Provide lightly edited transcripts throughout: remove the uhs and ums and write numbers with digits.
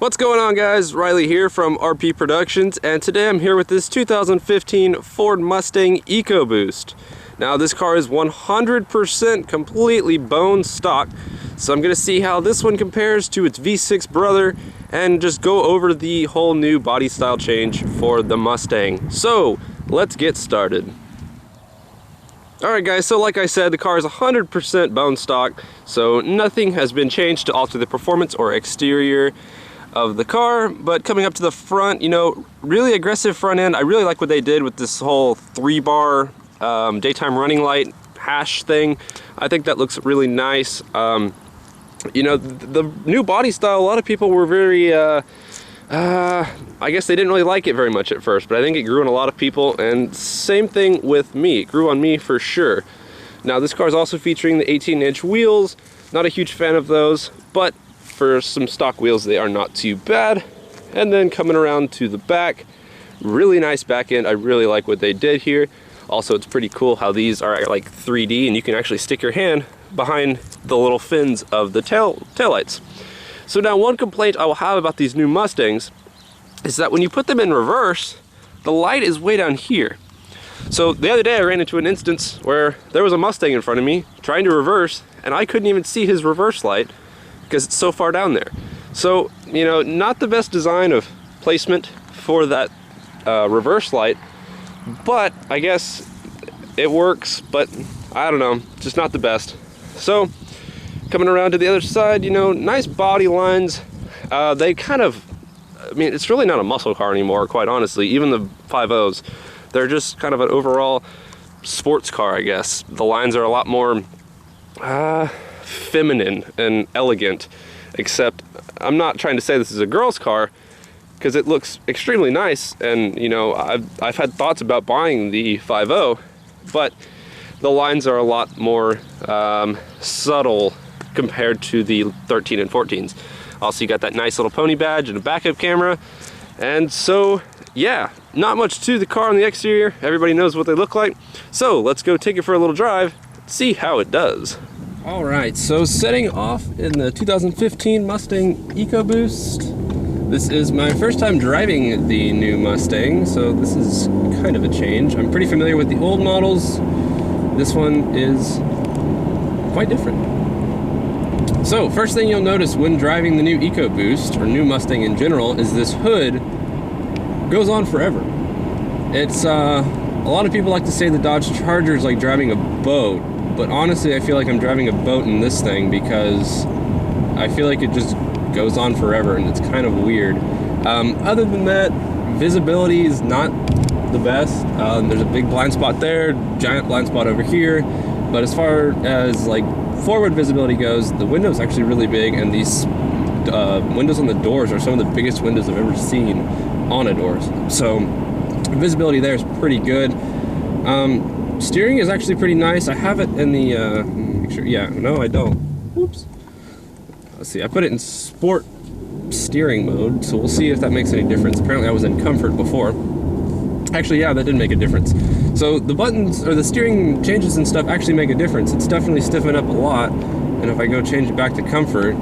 What's going on, guys? Riley here from RP Productions, and today I'm here with this 2015 Ford Mustang EcoBoost. Now this car is 100% completely bone stock, so I'm going to see how this one compares to its V6 brother and just go over the whole new body style change for the Mustang. So let's get started. Alright guys, so like I said, the car is 100% bone stock, so nothing has been changed to alter the performance or exterior of the car. But coming up to the front, you know, really aggressive front end. I really like what they did with this whole 3-bar daytime running light hash thing. I think that looks really nice. You know, the new body style, a lot of people were very I guess they didn't really like it very much at first, but I think it grew on a lot of people, and same thing with me. It grew on me for sure. Now this car is also featuring the 18-inch wheels. Not a huge fan of those, but for some stock wheels they are not too bad. And then coming around to the back, really nice back end. I really like what they did here. Also, it's pretty cool how these are like 3D and you can actually stick your hand behind the little fins of the taillights. So now one complaint I will have about these new Mustangs is that when you put them in reverse, the light is way down here. So the other day I ran into an instance where there was a Mustang in front of me trying to reverse, and I couldn't even see his reverse light because it's so far down there. So, you know, not the best design of placement for that reverse light, but I guess it works, but I don't know, just not the best. So coming around to the other side, you know, nice body lines. They kind of, I mean, it's really not a muscle car anymore, quite honestly. Even the 5.0s, they're just kind of an overall sports car, I guess. The lines are a lot more feminine and elegant, except I'm not trying to say this is a girl's car, because it looks extremely nice, and you know, I've had thoughts about buying the 5.0, but the lines are a lot more subtle compared to the 13 and 14s. Also, you got that nice little pony badge and a backup camera. And so, yeah, not much to the car on the exterior. Everybody knows what they look like. So let's go take it for a little drive, see how it does. All right, so setting off in the 2015 Mustang EcoBoost. This is my first time driving the new Mustang, so this is kind of a change. I'm pretty familiar with the old models. This one is quite different. So first thing you'll notice when driving the new EcoBoost, or new Mustang in general, is this hood goes on forever. It's a lot of people like to say the Dodge Charger is like driving a boat, but honestly I feel like I'm driving a boat in this thing because I feel like it just goes on forever and it's kind of weird. Other than that, visibility is not the best. There's a big blind spot there, giant blind spot over here, but as far as like forward visibility goes, the window's actually really big, and these windows on the doors are some of the biggest windows I've ever seen on a door. So visibility there is pretty good. Steering is actually pretty nice. I have it in the make sure, yeah, no I don't. Whoops. Let's see, I put it in sport steering mode, so we'll see if that makes any difference. Apparently I was in comfort before. Actually, yeah, that did make a difference. So the buttons, or the steering changes and stuff, actually make a difference. It's definitely stiffened up a lot, and if I go change it back to comfort,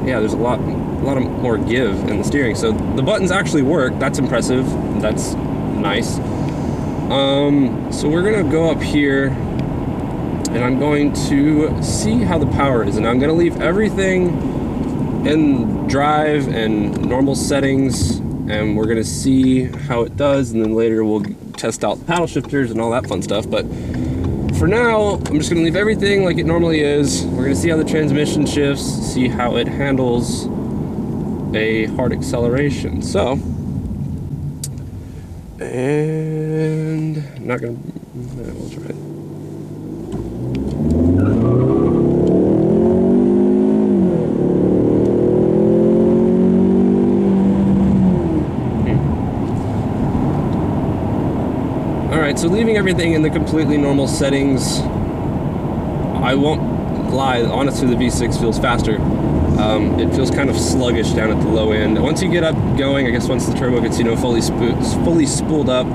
yeah, there's a lot of more give in the steering. So the buttons actually work. That's impressive. That's nice. So we're gonna go up here, and I'm going to see how the power is, and I'm gonna leave everything in drive and normal settings, and we're gonna see how it does, and then later we'll test out paddle shifters and all that fun stuff. But for now, I'm just gonna leave everything like it normally is. We're gonna see how the transmission shifts, see how it handles a hard acceleration. So, and I'm not gonna, we'll try it. Alright, so leaving everything in the completely normal settings, I won't lie, honestly the V6 feels faster. It feels kind of sluggish down at the low end. Once you get up going, I guess once the turbo gets, you know, fully spooled up,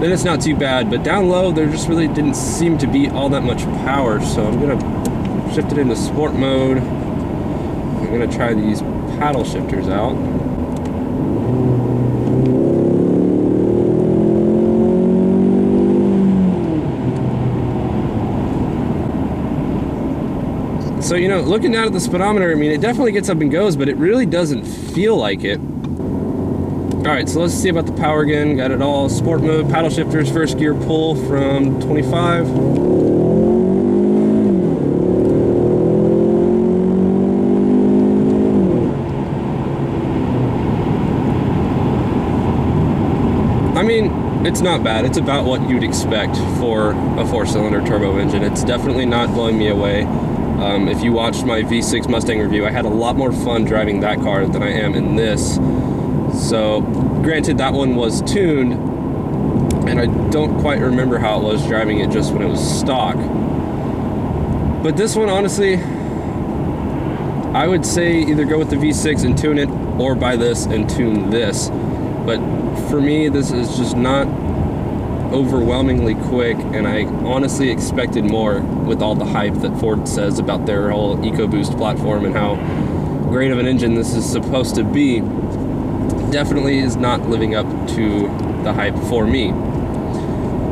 then it's not too bad. But down low, there just really didn't seem to be all that much power. So I'm gonna shift it into sport mode. I'm gonna try these paddle shifters out. So, you know, looking down at the speedometer, I mean, it definitely gets up and goes, but it really doesn't feel like it. All right, so let's see about the power again. Got it all. Sport mode, paddle shifters, first gear pull from 25. I mean, it's not bad. It's about what you'd expect for a 4-cylinder turbo engine. It's definitely not blowing me away. If you watched my V6 Mustang review, I had a lot more fun driving that car than I am in this. So, granted, that one was tuned, and I don't quite remember how it was driving it just when it was stock. But this one, honestly, I would say either go with the V6 and tune it, or buy this and tune this. But for me, this is just not overwhelmingly quick, and I honestly expected more with all the hype that Ford says about their whole EcoBoost platform and how great of an engine this is supposed to be. Definitely is not living up to the hype for me.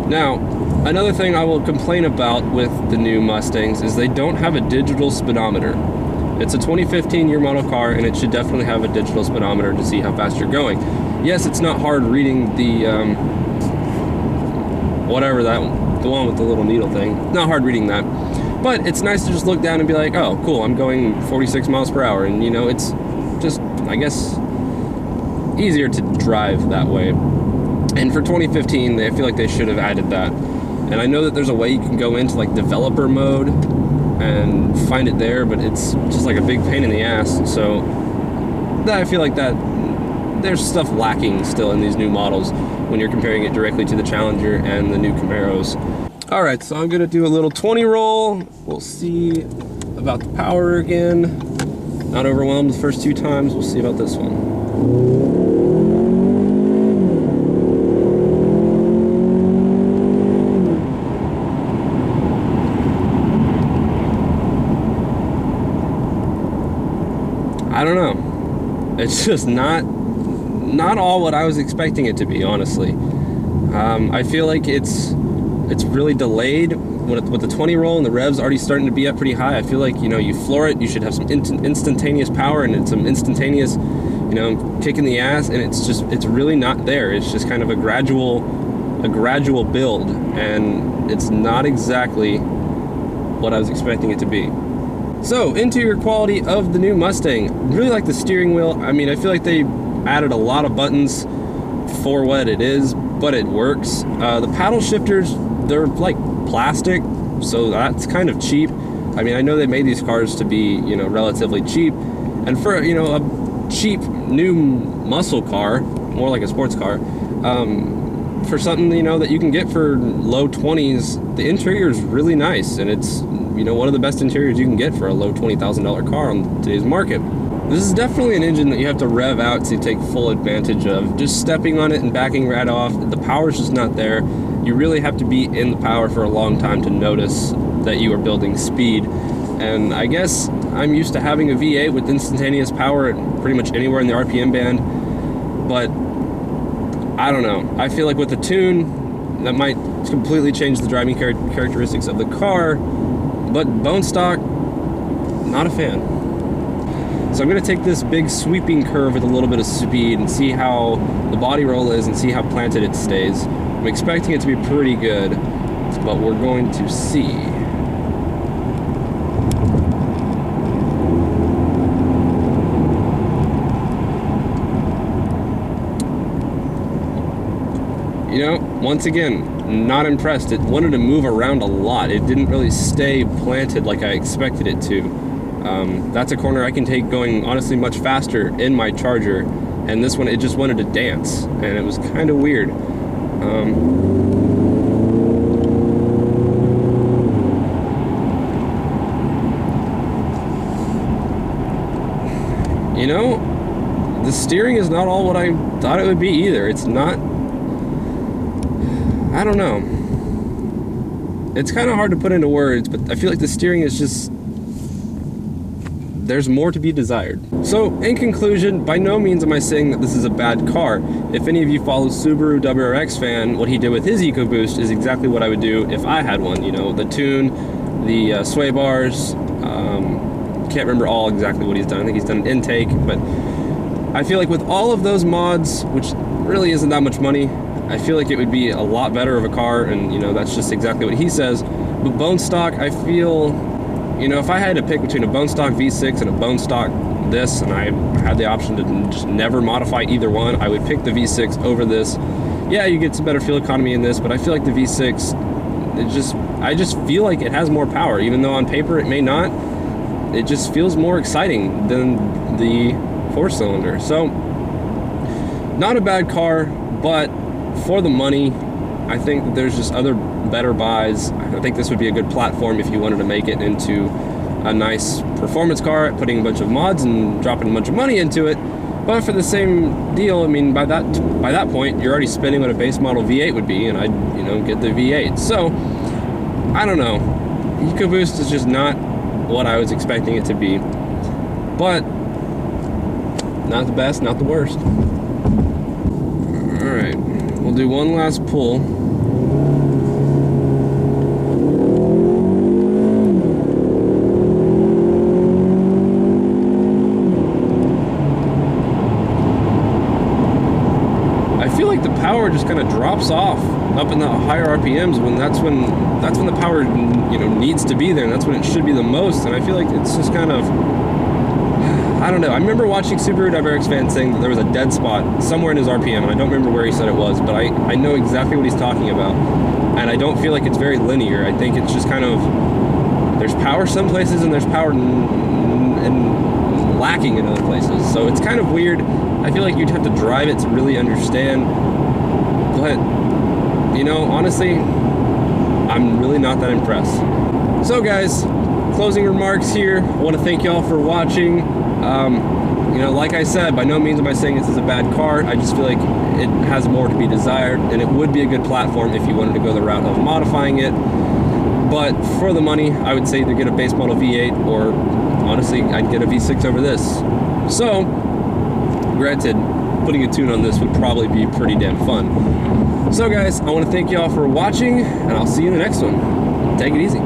Now, another thing I will complain about with the new Mustangs is they don't have a digital speedometer. It's a 2015 year model car, and it should definitely have a digital speedometer to see how fast you're going. Yes, it's not hard reading the whatever that one, the one with the little needle thing. Not hard reading that, but it's nice to just look down and be like, oh, cool, I'm going 46 miles per hour, and you know, it's just, I guess, easier to drive that way. And for 2015, I feel like they should have added that. And I know that there's a way you can go into like developer mode and find it there, but it's just like a big pain in the ass. So that, I feel like that there's stuff lacking still in these new models when you're comparing it directly to the Challenger and the new Camaros. All right, so I'm gonna do a little 20 roll. We'll see about the power again. Not overwhelmed the first 2 times. We'll see about this one. I don't know. It's just not all what I was expecting it to be, honestly. I feel like it's really delayed with the 20 roll, and the revs already starting to be up pretty high. I feel like, you know, you floor it, you should have some instantaneous power, and it's some instantaneous, you know, kick in the ass, and it's really not there. It's just kind of a gradual build, and it's not exactly what I was expecting it to be. So, interior quality of the new Mustang. Really like the steering wheel. I mean, I feel like they added a lot of buttons for what it is, but it works. The paddle shifters, they're like plastic, so that's kind of cheap. I mean, I know they made these cars to be, you know, relatively cheap, and for, you know, a cheap new muscle car, more like a sports car, for something, you know, that you can get for low 20s, the interior is really nice, and it's, you know, one of the best interiors you can get for a low $20,000 car on today's market. This is definitely an engine that you have to rev out to take full advantage of. Just stepping on it and backing right off, the power's just not there. You really have to be in the power for a long time to notice that you are building speed. And I guess I'm used to having a V8 with instantaneous power at pretty much anywhere in the RPM band, but I don't know. I feel like with the tune, that might completely change the driving characteristics of the car, but bone stock, not a fan. So I'm going to take this big sweeping curve with a little bit of speed and see how the body roll is and see how planted it stays. I'm expecting it to be pretty good, but we're going to see. You know, once again, not impressed. It wanted to move around a lot. It didn't really stay planted like I expected it to. That's a corner I can take going honestly much faster in my Charger, and this one, it just wanted to dance, and it was kind of weird. You know, the steering is not all what I thought it would be either. It's not, I don't know. It's kind of hard to put into words, but I feel like the steering is just there's more to be desired. So in conclusion, by no means am I saying that this is a bad car. If any of you follow Subaru WRX fan, what he did with his EcoBoost is exactly what I would do if I had one. You know, the tune, the sway bars, can't remember all exactly what he's done. I think he's done an intake, but I feel like with all of those mods, which really isn't that much money, I feel like it would be a lot better of a car, and you know, that's just exactly what he says. But bone stock, I feel, you know, if I had to pick between a bone stock V6 and a bone stock this, and I had the option to just never modify either one, I would pick the V6 over this. Yeah, you get some better fuel economy in this, but I feel like the V6, I just feel like it has more power, even though on paper it may not. It just feels more exciting than the 4-cylinder. So, not a bad car, but for the money, I think that there's just other better buys. I think this would be a good platform if you wanted to make it into a nice performance car, putting a bunch of mods and dropping a bunch of money into it. But for the same deal, I mean, by that point, you're already spending what a base model V8 would be, and I'd, you know, get the V8. So, I don't know. EcoBoost is just not what I was expecting it to be. But, not the best, not the worst. Alright, we'll do one last pull. I feel like the power just kind of drops off up in the higher RPMs when that's when the power, you know, needs to be there, and that's when it should be the most. And I feel like it's just kind of, I don't know. I remember watching Subaru WRX fan saying that there was a dead spot somewhere in his RPM, and I don't remember where he said it was, but I know exactly what he's talking about. And I don't feel like it's very linear. I think it's just kind of, there's power some places and there's power and lacking in other places. So it's kind of weird. I feel like you'd have to drive it to really understand. But, you know, honestly, I'm really not that impressed. So guys, closing remarks here. I want to thank y'all for watching. You know, like I said, by no means am I saying this is a bad car. I just feel like it has more to be desired, and it would be a good platform if you wanted to go the route of modifying it. But for the money, I would say either get a base model V8, or honestly, I'd get a V6 over this. So, granted, putting a tune on this would probably be pretty damn fun. So guys, I want to thank y'all for watching, and I'll see you in the next one. Take it easy.